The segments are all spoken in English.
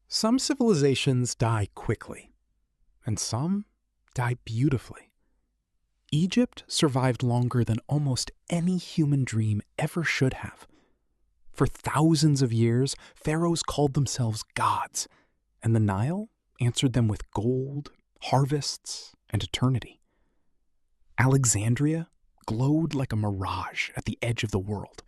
Some civilizations die quickly, and some die beautifully. Egypt survived longer than almost any human dream ever should have. For thousands of years, pharaohs called themselves gods, and the Nile answered them with gold, harvests, and eternity. Alexandria glowed like a mirage at the edge of the world.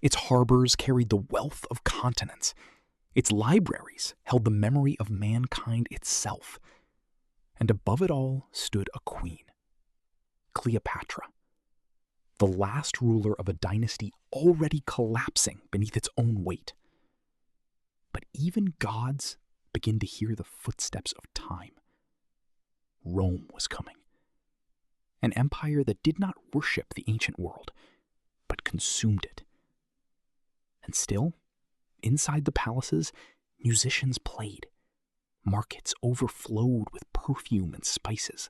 Its harbors carried the wealth of continents. Its libraries held the memory of mankind itself. And above it all stood a queen, Cleopatra, the last ruler of a dynasty already collapsing beneath its own weight. But even gods begin to hear the footsteps of time. Rome was coming. An empire that did not worship the ancient world, but consumed it. And still, inside the palaces, musicians played. Markets overflowed with perfume and spices.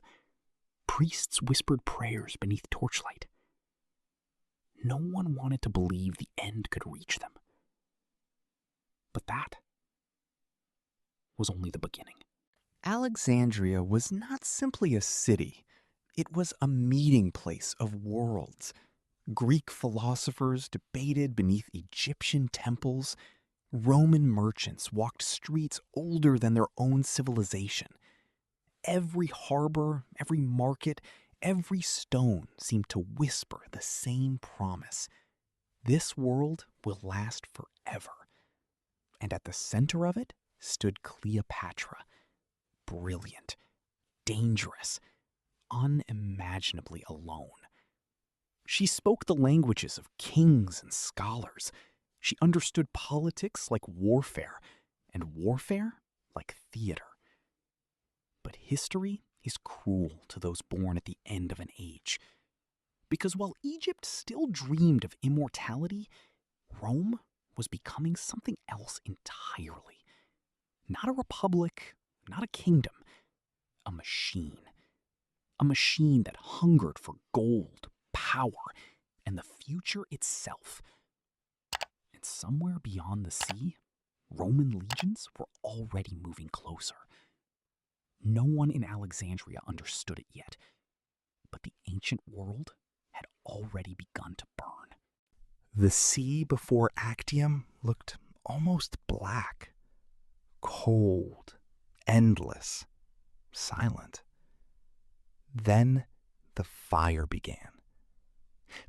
Priests whispered prayers beneath torchlight. No one wanted to believe the end could reach them. But that was only the beginning. Alexandria was not simply a city. It was a meeting place of worlds. Greek philosophers debated beneath Egyptian temples. Roman merchants walked streets older than their own civilization. Every harbor, every market, every stone seemed to whisper the same promise. This world will last forever. And at the center of it stood Cleopatra, brilliant, dangerous, unimaginably alone. She spoke the languages of kings and scholars. She understood politics like warfare, and warfare like theater. But history is cruel to those born at the end of an age. Because while Egypt still dreamed of immortality, Rome was becoming something else entirely. Not a republic, not a kingdom, a machine. A machine that hungered for gold, power, and the future itself. And somewhere beyond the sea, Roman legions were already moving closer. No one in Alexandria understood it yet, but the ancient world had already begun to burn. The sea before Actium looked almost black, cold, endless, silent. Then the fire began.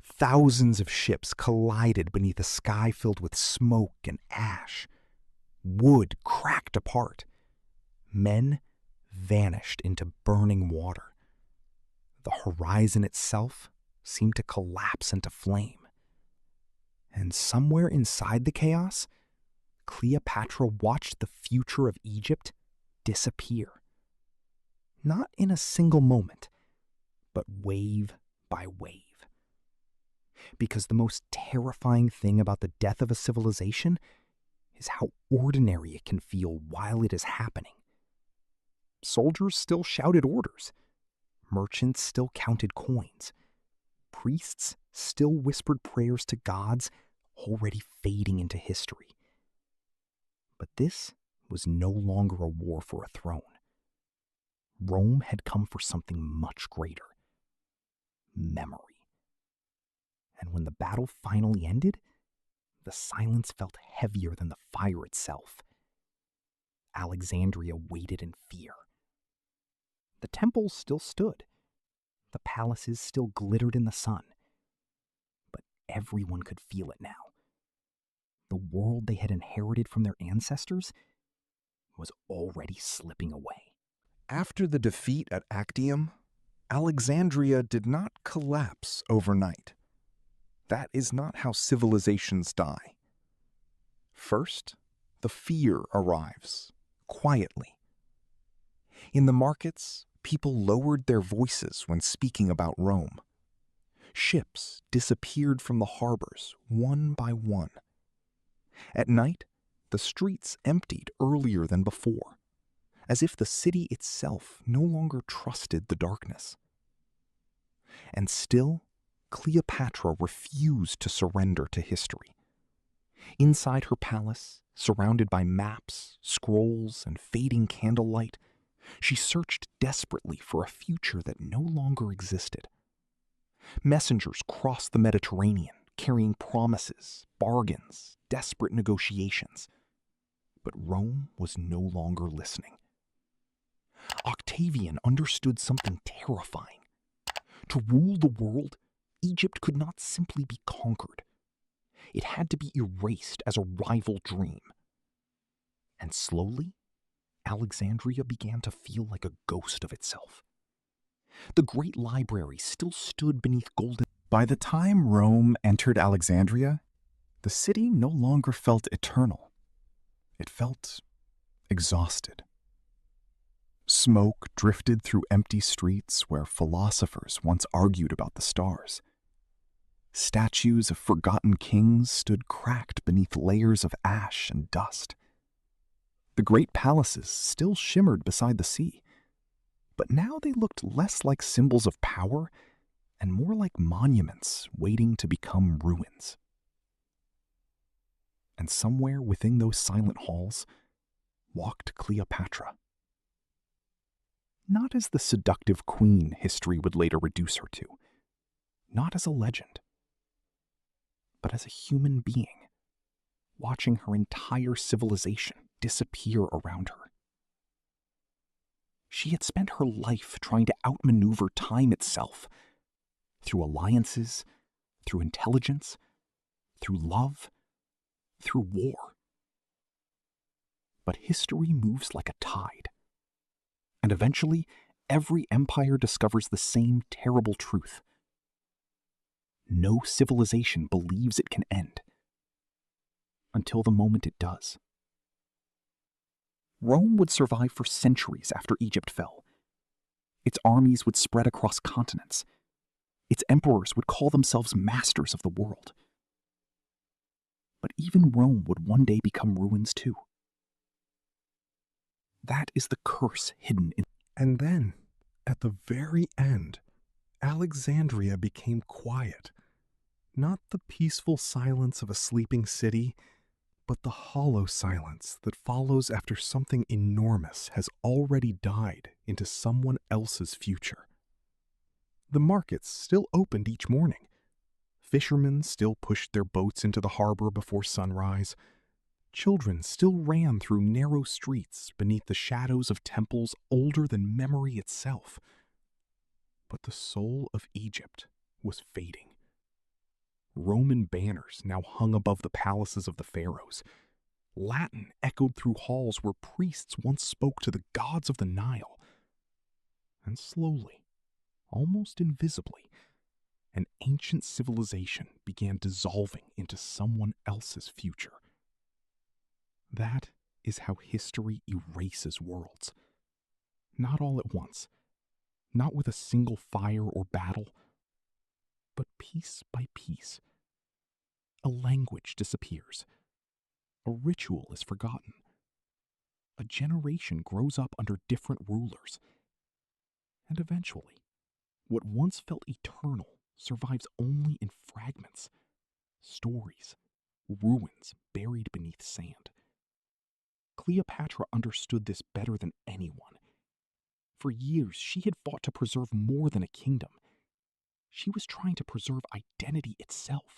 Thousands of ships collided beneath a sky filled with smoke and ash. Wood cracked apart. Men vanished into burning water. The horizon itself seemed to collapse into flame. And somewhere inside the chaos, Cleopatra watched the future of Egypt disappear. Not in a single moment, but wave by wave. Because the most terrifying thing about the death of a civilization is how ordinary it can feel while it is happening. Soldiers still shouted orders. Merchants still counted coins. Priests still whispered prayers to gods already fading into history. But this was no longer a war for a throne. Rome had come for something much greater. Memory. And when the battle finally ended, the silence felt heavier than the fire itself. Alexandria waited in fear. The temples still stood. The palaces still glittered in the sun. But everyone could feel it now. The world they had inherited from their ancestors was already slipping away. After the defeat at Actium, Alexandria did not collapse overnight. That is not how civilizations die. First, the fear arrives, quietly. In the markets, people lowered their voices when speaking about Rome. Ships disappeared from the harbors one by one. At night, the streets emptied earlier than before, as if the city itself no longer trusted the darkness. And still, Cleopatra refused to surrender to history. Inside her palace, Surrounded by maps, scrolls, and fading candlelight, she searched desperately for a future that no longer existed. Messengers crossed the Mediterranean, carrying promises, bargains, desperate negotiations. But Rome was no longer listening. Octavian understood something terrifying. To rule the world, Egypt could not simply be conquered. It had to be erased as a rival dream. And slowly, Alexandria began to feel like a ghost of itself. The great library still stood beneath golden. By the time Rome entered Alexandria, the city no longer felt eternal. It felt exhausted. Smoke drifted through empty streets where philosophers once argued about the stars. Statues of forgotten kings stood cracked beneath layers of ash and dust. The great palaces still shimmered beside the sea, but now they looked less like symbols of power and more like monuments waiting to become ruins. And somewhere within those silent halls walked Cleopatra. Not as the seductive queen history would later reduce her to, not as a legend, but as a human being, watching her entire civilization disappear around her. She had spent her life trying to outmaneuver time itself, through alliances, through intelligence, through love, through war. But history moves like a tide, and eventually every empire discovers the same terrible truth. No civilization believes it can end, until the moment it does. Rome would survive for centuries after Egypt fell. Its armies would spread across continents. Its emperors would call themselves masters of the world. But even Rome would one day become ruins too. That is the curse hidden in. And then, at the very end, Alexandria became quiet. Not the peaceful silence of a sleeping city, but the hollow silence that follows after something enormous has already died into someone else's future. The markets still opened each morning. Fishermen still pushed their boats into the harbor before sunrise. Children still ran through narrow streets beneath the shadows of temples older than memory itself. But the soul of Egypt was fading. Roman banners now hung above the palaces of the pharaohs. Latin echoed through halls where priests once spoke to the gods of the Nile. And slowly, almost invisibly, an ancient civilization began dissolving into someone else's future. That is how history erases worlds. Not all at once, not with a single fire or battle, but piece by piece. A language disappears. A ritual is forgotten. A generation grows up under different rulers. And eventually, what once felt eternal survives only in fragments, stories, ruins buried beneath sand. Cleopatra understood this better than anyone. For years, she had fought to preserve more than a kingdom. She was trying to preserve identity itself,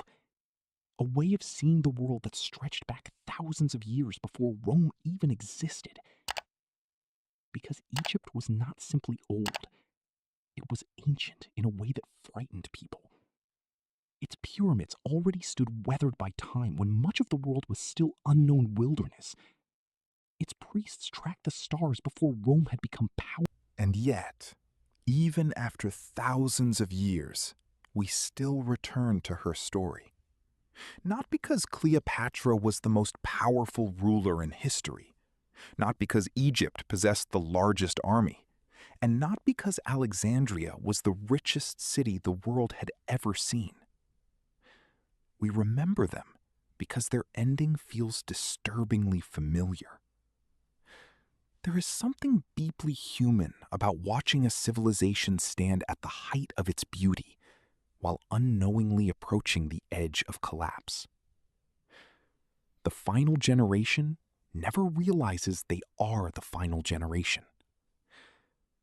a way of seeing the world that stretched back thousands of years before Rome even existed. Because Egypt was not simply old, it was ancient in a way that frightened people. Its pyramids already stood weathered by time when much of the world was still unknown wilderness. Its priests tracked the stars before Rome had become powerful. And yet, even after thousands of years, we still return to her story. Not because Cleopatra was the most powerful ruler in history, not because Egypt possessed the largest army, and not because Alexandria was the richest city the world had ever seen. We remember them because their ending feels disturbingly familiar. There is something deeply human about watching a civilization stand at the height of its beauty while unknowingly approaching the edge of collapse. The final generation never realizes they are the final generation.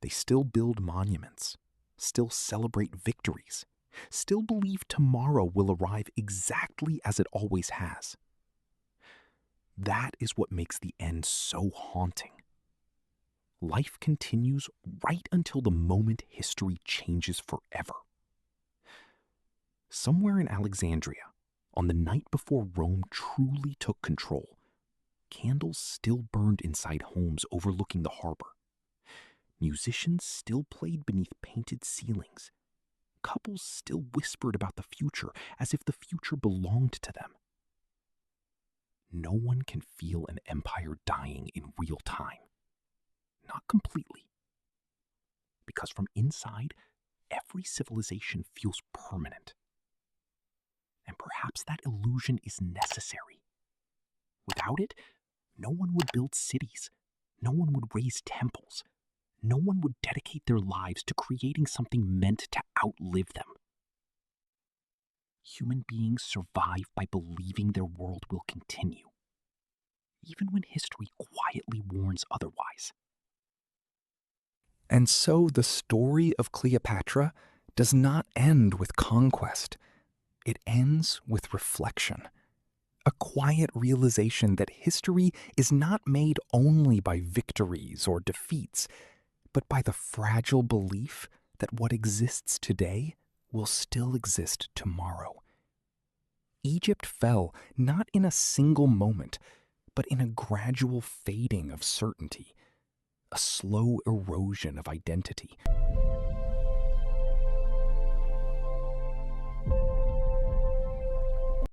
They still build monuments, still celebrate victories, still believe tomorrow will arrive exactly as it always has. That is what makes the end so haunting. Life continues right until the moment history changes forever. Somewhere in Alexandria, on the night before Rome truly took control, candles still burned inside homes overlooking the harbor. Musicians still played beneath painted ceilings. Couples still whispered about the future as if the future belonged to them. No one can feel an empire dying in real time. Not completely. Because from inside, every civilization feels permanent. And perhaps that illusion is necessary. Without it, no one would build cities. No one would raise temples. No one would dedicate their lives to creating something meant to outlive them. Human beings survive by believing their world will continue, even when history quietly warns otherwise. And so the story of Cleopatra does not end with conquest. It ends with reflection. A quiet realization that history is not made only by victories or defeats, but by the fragile belief that what exists today will still exist tomorrow. Egypt fell not in a single moment, but in a gradual fading of certainty, a slow erosion of identity.